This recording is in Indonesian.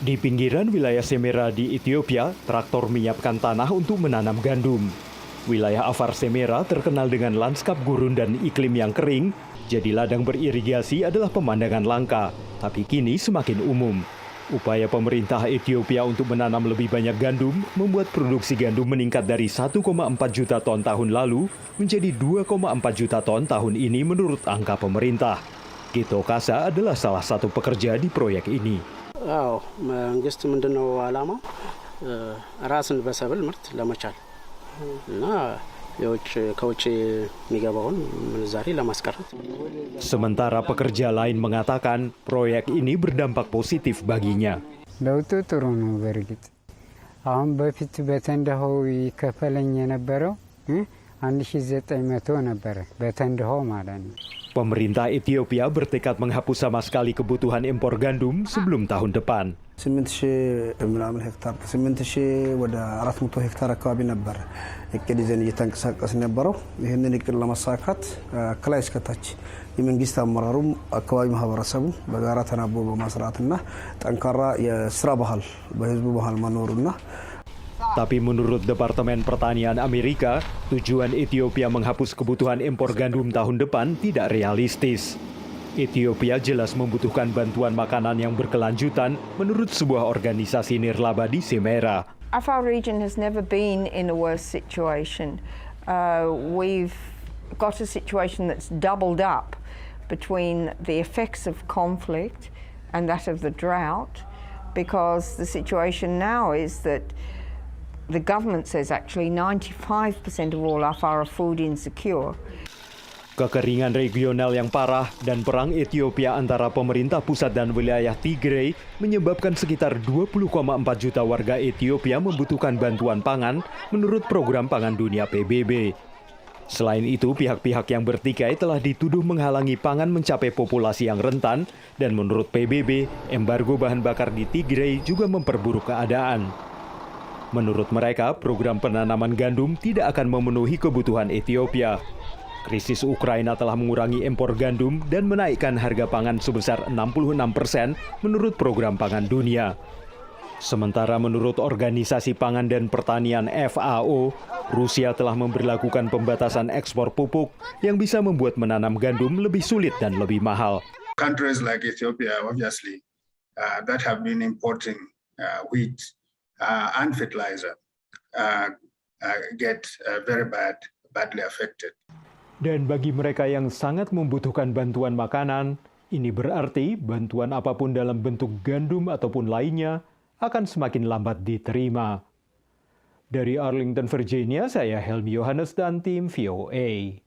Di pinggiran wilayah Semera di Ethiopia, traktor menyiapkan tanah untuk menanam gandum. Wilayah Afar Semera terkenal dengan lanskap gurun dan iklim yang kering, jadi ladang beririgasi adalah pemandangan langka, tapi kini semakin umum. Upaya pemerintah Ethiopia untuk menanam lebih banyak gandum membuat produksi gandum meningkat dari 1,4 juta ton tahun lalu menjadi 2,4 juta ton tahun ini menurut angka pemerintah. Gito Kasa adalah salah satu pekerja di proyek ini. መንግስት ምንድነው ዓላማው ራስን በሰብል ምርት ለመቻል እና ከውጭ የሚገባውን ምንዛሪ ለማስቀረት. Sementara pekerja lain mengatakan proyek ini berdampak positif baginya. ለውጡ ጥሩ ነው በርግጥ አሁን በፊት በተንደሆው ይከፈለኝ የነበረው 1900 ነበረ በተንደሆው ማለት ነው. Pemerintah Ethiopia bertekad menghapus sama sekali kebutuhan impor gandum sebelum tahun depan. 8,000 ምናምን ሄክታር 8,000 ወደ 400 ሄክታር አካባቢ ነበር እቅድ ይዘን እየተንቀሳቀስ ነበረው። ይህንን እቅድ ለማሳካት ከላይ እስከ ታች የመንግስት አመራሩም አካባቢ ማህበረሰቡ በጋራ ተናቦ በመስራትና ጠንካራ የስራ ባህል በህዝቡ ባህል መኖሩና. Tapi menurut Departemen Pertanian Amerika, tujuan Ethiopia menghapus kebutuhan impor gandum tahun depan tidak realistis. Ethiopia jelas membutuhkan bantuan makanan yang berkelanjutan menurut sebuah organisasi nirlaba di Semera. Afar region has never been in a worse situation. We've got a situation that's doubled up between the effects of conflict and that of the drought, because the situation now is that the government says actually 95% of all Afar are food insecure. Kekeringan regional yang parah dan perang Ethiopia antara pemerintah pusat dan wilayah Tigray menyebabkan sekitar 20,4 juta warga Ethiopia membutuhkan bantuan pangan menurut Program Pangan Dunia PBB. Selain itu, pihak-pihak yang bertikai telah dituduh menghalangi pangan mencapai populasi yang rentan dan menurut PBB, embargo bahan bakar di Tigray juga memperburuk keadaan. Menurut mereka, program penanaman gandum tidak akan memenuhi kebutuhan Ethiopia. Krisis Ukraina telah mengurangi impor gandum dan menaikkan harga pangan sebesar 66% menurut Program Pangan Dunia. Sementara menurut Organisasi Pangan dan Pertanian FAO, Rusia telah memberlakukan pembatasan ekspor pupuk yang bisa membuat menanam gandum lebih sulit dan lebih mahal. Countries like Ethiopia, obviously, that have been importing wheat and fertilizer get very badly affected. Dan bagi mereka yang sangat membutuhkan bantuan makanan, ini berarti bantuan apapun dalam bentuk gandum ataupun lainnya akan semakin lambat diterima. Dari Arlington, Virginia, saya Helmi Yohanes dan tim VOA.